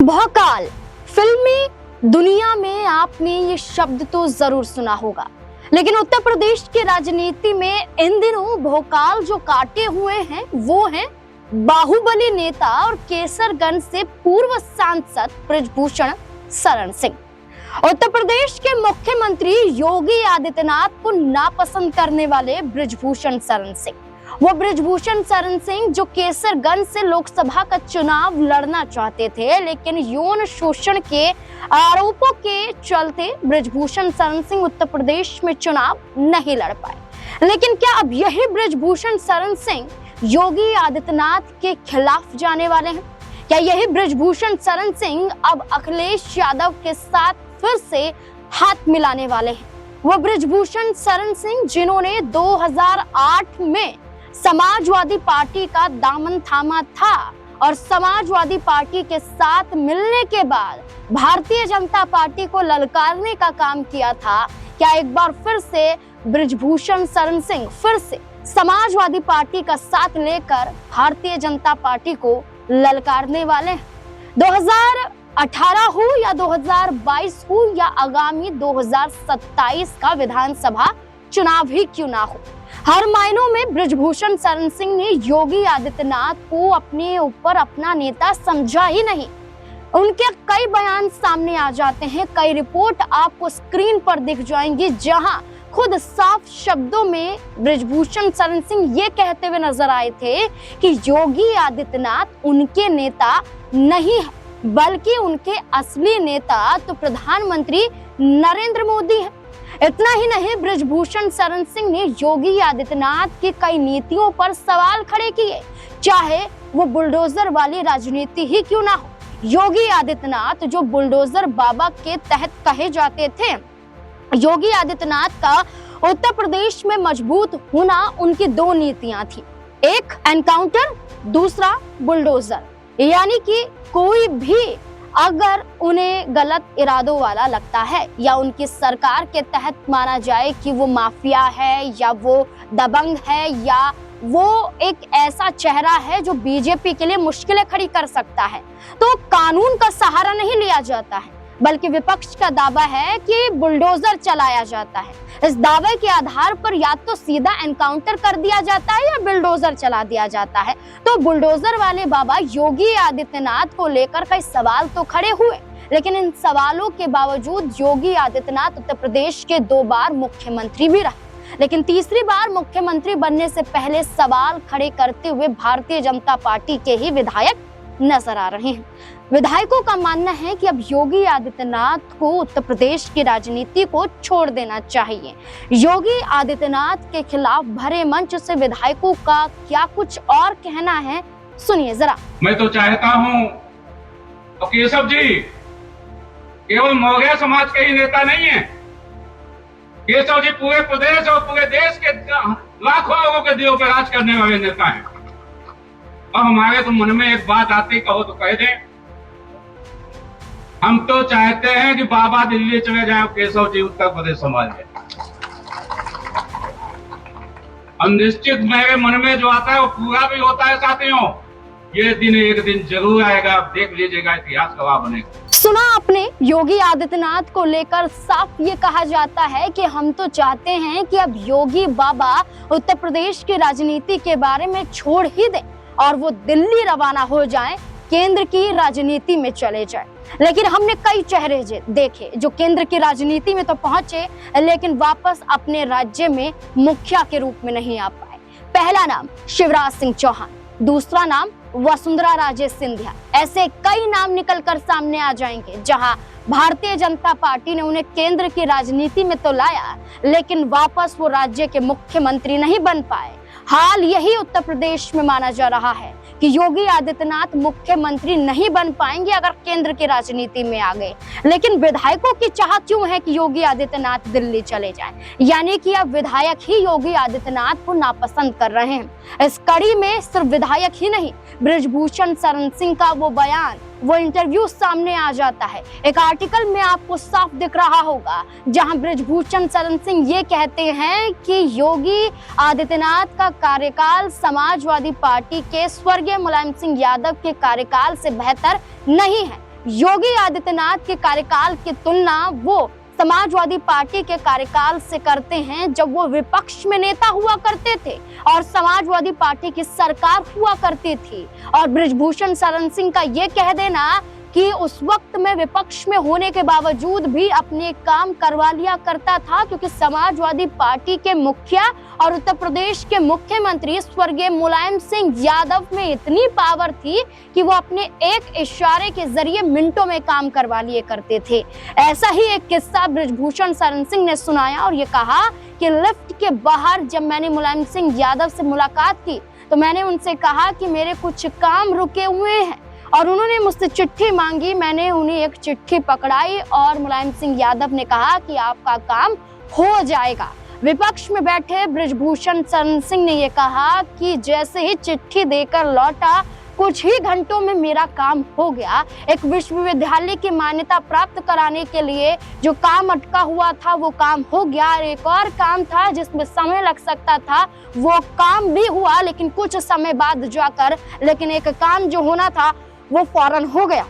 भौकाल। फिल्मी दुनिया में आपने ये शब्द तो जरूर सुना होगा, लेकिन उत्तर प्रदेश की राजनीति में इन दिनों भौकाल जो काटे हुए हैं वो हैं बाहुबली नेता और केसरगंज से पूर्व सांसद बृजभूषण शरण सिंह। उत्तर प्रदेश के मुख्यमंत्री योगी आदित्यनाथ को नापसंद करने वाले बृजभूषण शरण सिंह, वो बृजभूषण शरण सिंह जो केसरगंज से लोकसभा का चुनाव लड़ना चाहते थे, लेकिन यौन शोषण के आरोपों के चलते बृजभूषण शरण सिंह उत्तर प्रदेश में चुनाव नहीं लड़ पाए। लेकिन क्या अब यही बृजभूषण शरण सिंह योगी आदित्यनाथ के खिलाफ जाने वाले हैं? क्या यही बृजभूषण शरण सिंह अब अखिलेश यादव के साथ फिर से हाथ मिलाने वाले हैं? वो बृजभूषण शरण सिंह जिन्होंने 2008 में समाजवादी पार्टी का दामन थामा था और समाजवादी पार्टी के साथ मिलने के बाद भारतीय जनता पार्टी को ललकारने का काम किया था, क्या एक बार फिर से बृजभूषण शरण सिंह फिर से समाजवादी पार्टी का साथ लेकर भारतीय जनता पार्टी को ललकारने वाले हैं? 2018 हो या 2022 हो या आगामी 2027 का विधानसभा चुनाव ही क्यों ना हो, हर मायनों में बृजभूषण शरण सिंह ने योगी आदित्यनाथ को अपने ऊपर अपना नेता समझा ही नहीं। उनके कई बयान सामने आ जाते हैं, कई रिपोर्ट आपको स्क्रीन पर दिख जाएंगी, जहां खुद साफ शब्दों में बृजभूषण शरण सिंह ये कहते हुए नजर आए थे कि योगी आदित्यनाथ उनके नेता नहीं है, बल्कि उनके असली नेता तो प्रधानमंत्री नरेंद्र मोदी है। इतना ही नहीं, बृजभूषण शरण सिंह ने योगी आदित्यनाथ की कई नीतियों पर सवाल खड़े किए, चाहे वो बुलडोजर वाली राजनीति ही क्यों ना हो। योगी आदित्यनाथ जो बुलडोजर बाबा के तहत कहे जाते थे, योगी आदित्यनाथ का उत्तर प्रदेश में मजबूत होना उनकी दो नीतियां थी, एक एनकाउंटर, दूसरा बुलडोजर। यानी कि कोई भी अगर उन्हें गलत इरादों वाला लगता है या उनकी सरकार के तहत माना जाए कि वो माफिया है या वो दबंग है या वो एक ऐसा चेहरा है जो बीजेपी के लिए मुश्किलें खड़ी कर सकता है, तो कानून का सहारा नहीं लिया जाता है, बल्कि विपक्ष का दावा है कि बुलडोजर चलाया जाता है। इस दावे के आधार पर या तो सीधा एनकाउंटर कर दिया जाता है या बुलडोजर चला दिया जाता है। तो बुलडोजर वाले बाबा योगी आदित्यनाथ को लेकर कई सवाल तो खड़े हुए, लेकिन इन सवालों के बावजूद योगी आदित्यनाथ उत्तर प्रदेश के 2 बार मुख्यमंत्री भी रहे, लेकिन तीसरी बार मुख्यमंत्री बनने से पहले सवाल खड़े करते हुए भारतीय जनता पार्टी के ही विधायक नजर आ रहे हैं। विधायकों का मानना है कि अब योगी आदित्यनाथ को उत्तर प्रदेश की राजनीति को छोड़ देना चाहिए। योगी आदित्यनाथ के खिलाफ भरे मंच से विधायकों का क्या कुछ और कहना है, सुनिए जरा। मैं तो चाहता हूं तो केशव जी केवल मौर्य समाज के ही नेता नहीं है, केशव जी पूरे प्रदेश और पूरे देश के लाखों लोगों के दिलों पर राज करने वाले नेता हैं। और हमारे तो मन में एक बात आती, कहो तो कह दें, हम तो चाहते हैं कि बाबा दिल्ली चले जाए, केशव जी उत्तर प्रदेश संभाल ले। अनिश्चित मेरे मन में जो आता है वो पूरा भी होता है साथियों। ये दिन एक दिन जरूर आएगा, देख लीजिएगा, इतिहास गवाह बनेगा। सुना आपने, योगी आदित्यनाथ को लेकर साफ ये कहा जाता है कि हम तो चाहते हैं कि अब योगी बाबा उत्तर प्रदेश की राजनीति के बारे में छोड़ ही दें और वो दिल्ली रवाना हो जाएं, केंद्र की राजनीति में चले जाएं। लेकिन हमने कई चेहरे देखे जो केंद्र की राजनीति में तो पहुंचे, लेकिन वापस अपने राज्य में मुखिया के रूप में नहीं आ पाए। पहला नाम शिवराज सिंह चौहान, दूसरा नाम वसुंधरा राजे सिंधिया। ऐसे कई नाम निकलकर सामने आ जाएंगे जहां भारतीय जनता पार्टी ने उन्हें केंद्र की राजनीति में तो लाया, लेकिन वापस वो राज्य के मुख्यमंत्री नहीं बन पाए। हाल यही उत्तर प्रदेश में माना जा रहा है कि योगी आदित्यनाथ मुख्यमंत्री नहीं बन पाएंगे अगर केंद्र की राजनीति में आ गए। लेकिन विधायकों की चाह क्यों है कि योगी आदित्यनाथ दिल्ली चले जाएं? यानी कि अब विधायक ही योगी आदित्यनाथ को नापसंद कर रहे हैं। इस कड़ी में सिर्फ विधायक ही नहीं, बृजभूषण शरण सिंह का वो बयान, वो इंटरव्यू सामने आ जाता है। एक आर्टिकल में आपको साफ दिख रहा होगा जहां बृजभूषण शरण सिंह ये कहते हैं कि योगी आदित्यनाथ का कार्यकाल समाजवादी पार्टी के स्वर्गीय मुलायम सिंह यादव के कार्यकाल से बेहतर नहीं है। योगी आदित्यनाथ के कार्यकाल की तुलना वो समाजवादी पार्टी के कार्यकाल से करते हैं जब वो विपक्ष में नेता हुआ करते थे और समाजवादी पार्टी की सरकार हुआ करती थी। और बृजभूषण शरण सिंह का ये कह देना कि उस वक्त में विपक्ष में होने के बावजूद भी अपने काम करवा लिया करता था, क्योंकि समाजवादी पार्टी के मुखिया और उत्तर प्रदेश के मुख्यमंत्री स्वर्गीय मुलायम सिंह यादव में इतनी पावर थी कि वो अपने एक इशारे के जरिए मिनटों में काम करवा लिए करते थे। ऐसा ही एक किस्सा बृजभूषण शरण सिंह ने सुनाया और ये कहा कि लिफ्ट के बाहर जब मैंने मुलायम सिंह यादव से मुलाकात की तो मैंने उनसे कहा कि मेरे कुछ काम रुके हुए हैं और उन्होंने मुझसे चिट्ठी मांगी। मैंने उन्हें एक चिट्ठी पकड़ाई और मुलायम सिंह यादव ने कहा कि आपका काम हो जाएगा। विपक्ष में बैठे बृजभूषण शरण सिंह ने यह कहा कि जैसे ही चिट्ठी देकर लौटा कुछ ही घंटों में मेरा काम हो गया। एक विश्वविद्यालय की मान्यता प्राप्त कराने के लिए जो काम अटका हुआ था वो काम हो गया और एक और काम था जिसमें समय लग सकता था वो काम भी हुआ, लेकिन कुछ समय बाद जाकर, लेकिन एक काम जो होना था वो फौरन हो गया।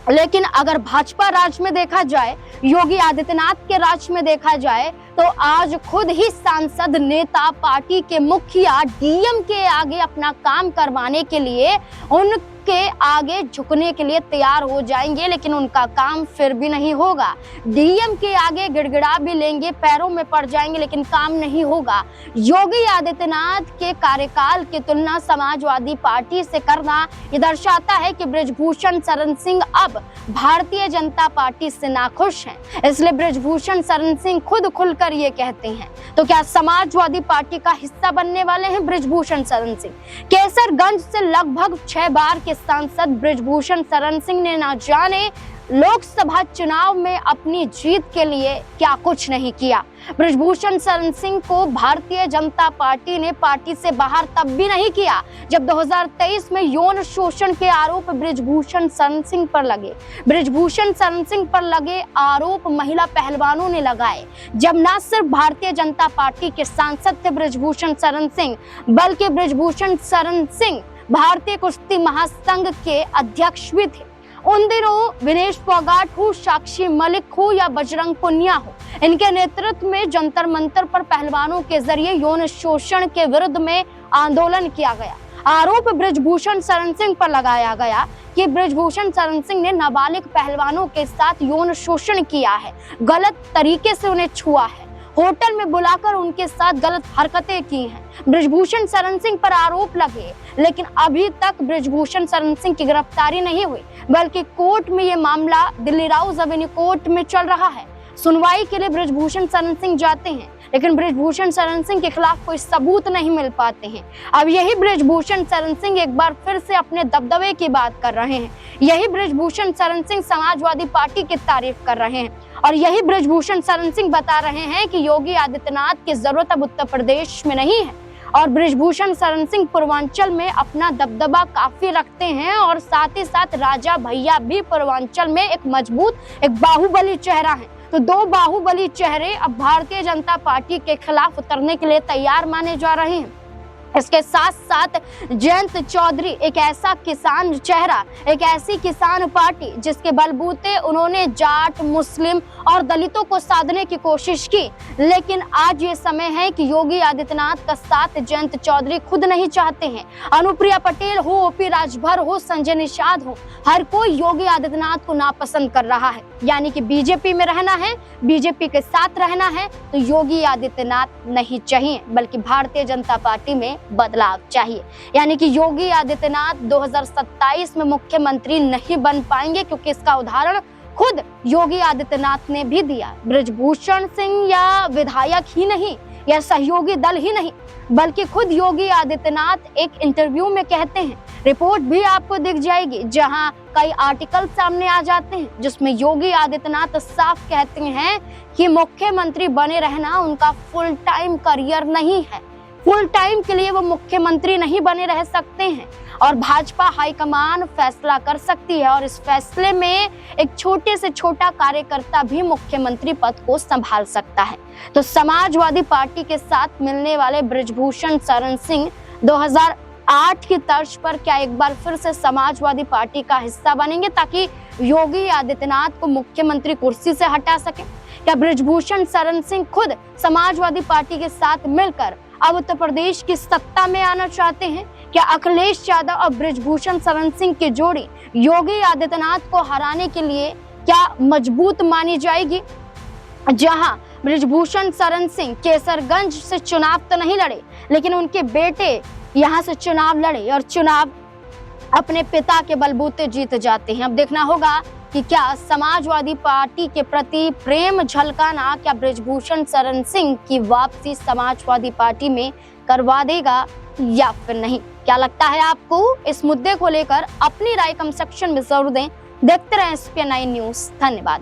लेकिन अगर भाजपा राज में देखा जाए, योगी आदित्यनाथ के राज में देखा जाए तो आज खुद ही सांसद, नेता, पार्टी के मुखिया डीएम के आगे अपना काम करवाने के लिए उनके आगे झुकने के लिए तैयार हो जाएंगे, लेकिन उनका काम फिर भी नहीं होगा। डीएम के आगे गिड़गिड़ा भी लेंगे, पैरों में पड़ जाएंगे, लेकिन काम नहीं होगा। योगी आदित्यनाथ के कार्यकाल की तुलना समाजवादी पार्टी से करना ये दर्शाता है कि बृजभूषण शरण सिंह अब भारतीय जनता पार्टी से नाखुश हैं। इसलिए बृजभूषण शरण सिंह खुद खुलकर ये कहते हैं। तो क्या समाजवादी पार्टी का हिस्सा बनने वाले हैं बृजभूषण शरण सिंह? केसरगंज से लगभग 6 बार के सांसद बृजभूषण शरण सिंह ने ना जाने लोकसभा चुनाव में अपनी जीत के लिए क्या कुछ नहीं किया। बृजभूषण शरण सिंह को भारतीय जनता पार्टी ने पार्टी से बाहर तब भी नहीं किया जब 2023 में यौन शोषण के आरोप बृजभूषण शरण सिंह पर लगे। बृजभूषण शरण सिंह पर लगे आरोप महिला पहलवानों ने लगाए, जब न सिर्फ भारतीय जनता पार्टी के सांसद थे बृजभूषण शरण सिंह, बल्कि बृजभूषण शरण सिंह भारतीय कुश्ती महासंघ के अध्यक्ष भी थे। उन दिनों विनेश फोगाट हो, साक्षी मलिक हो या बजरंग पुनिया हो, इनके नेतृत्व में जंतर मंतर पर पहलवानों के जरिए यौन शोषण के विरुद्ध में आंदोलन किया गया। आरोप बृजभूषण शरण सिंह पर लगाया गया कि बृजभूषण शरण सिंह ने नाबालिग पहलवानों के साथ यौन शोषण किया है, गलत तरीके से उन्हें छुआ है, होटल में बुलाकर उनके साथ गलत हरकतें की हैं। बृजभूषण शरण सिंह पर आरोप लगे, लेकिन अभी तक बृजभूषण शरण सिंह की गिरफ्तारी नहीं हुई, बल्कि कोर्ट में ये मामला दिल्ली राउज एवेन्यू कोर्ट में चल रहा है। सुनवाई के लिए बृजभूषण शरण सिंह जाते हैं, लेकिन बृजभूषण शरण सिंह के खिलाफ कोई सबूत नहीं मिल पाते हैं। अब यही बृजभूषण शरण सिंह एक बार फिर से अपने दबदबे की बात कर रहे हैं। यही बृजभूषण शरण सिंह समाजवादी पार्टी की तारीफ कर रहे हैं और यही बृजभूषण शरण सिंह बता रहे हैं कि योगी आदित्यनाथ की जरूरत अब उत्तर प्रदेश में नहीं है और बृजभूषण शरण सिंह पूर्वांचल में अपना दबदबा काफी रखते हैं और साथ ही साथ राजा भैया भी पूर्वांचल में एक मजबूत, एक बाहुबली चेहरा है। तो 2 बाहुबली चेहरे अब भारतीय जनता पार्टी के खिलाफ उतरने के लिए तैयार माने जा रहे हैं। इसके साथ साथ जयंत चौधरी एक ऐसा किसान चेहरा, एक ऐसी किसान पार्टी जिसके बलबूते उन्होंने जाट, मुस्लिम और दलितों को साधने की कोशिश की, लेकिन आज ये समय है कि योगी आदित्यनाथ का साथ जयंत चौधरी खुद नहीं चाहते हैं। अनुप्रिया पटेल हो, ओपी राजभर हो, संजय निषाद हो, हर कोई योगी आदित्यनाथ को नापसंद कर रहा है। यानी कि बीजेपी में रहना है, बीजेपी के साथ रहना है तो योगी आदित्यनाथ नहीं चाहिए, बल्कि भारतीय जनता पार्टी में बदलाव चाहिए। यानी कि योगी आदित्यनाथ 2027 में मुख्यमंत्री नहीं बन पाएंगे, क्योंकि इसका उदाहरण खुद योगी आदित्यनाथ ने भी दिया। बृजभूषण सिंह या विधायक ही नहीं या सहयोगी दल ही नहीं, बल्कि खुद योगी आदित्यनाथ एक इंटरव्यू में कहते हैं, रिपोर्ट भी आपको दिख जाएगी जहां कई आर्टिकल सामने आ जाते हैं जिसमें योगी आदित्यनाथ साफ कहते हैं कि मुख्यमंत्री बने रहना उनका फुल टाइम करियर नहीं है। फुल टाइम के लिए वो मुख्यमंत्री नहीं बने रह सकते हैं और भाजपा हाईकमान फैसला कर सकती है और इस फैसले में एक छोटे से छोटा कार्यकर्ता भी मुख्यमंत्री पद को संभाल सकता है। तो समाजवादी पार्टी के साथ मिलने वाले बृजभूषण शरण सिंह 8 की तर्ज पर क्या एक बार फिर से समाजवादी पार्टी का हिस्सा बनेंगे ताकि योगी आदित्यनाथ को मुख्यमंत्री कुर्सी से हटा सके? क्या बृजभूषण शरण सिंह खुद समाजवादी पार्टी के साथ मिलकर अब उत्तर प्रदेश की सत्ता में आना चाहते हैं? क्या अखिलेश यादव और बृजभूषण शरण सिंह की जोड़ी योगी आदित्यनाथ को हराने के लिए क्या मजबूत मानी जाएगी? जहां बृजभूषण शरण सिंह केसरगंज से चुनाव तो नहीं लड़े, लेकिन उनके बेटे यहां से चुनाव लड़े और चुनाव अपने पिता के बलबूते जीत जाते हैं। अब देखना होगा कि क्या समाजवादी पार्टी के प्रति प्रेम झलकाना क्या बृजभूषण शरण सिंह की वापसी समाजवादी पार्टी में करवा देगा या फिर नहीं। क्या लगता है आपको? इस मुद्दे को लेकर अपनी राय कमेंट सेक्शन में जरूर दें। देखते रहें SPN9 न्यूज। धन्यवाद।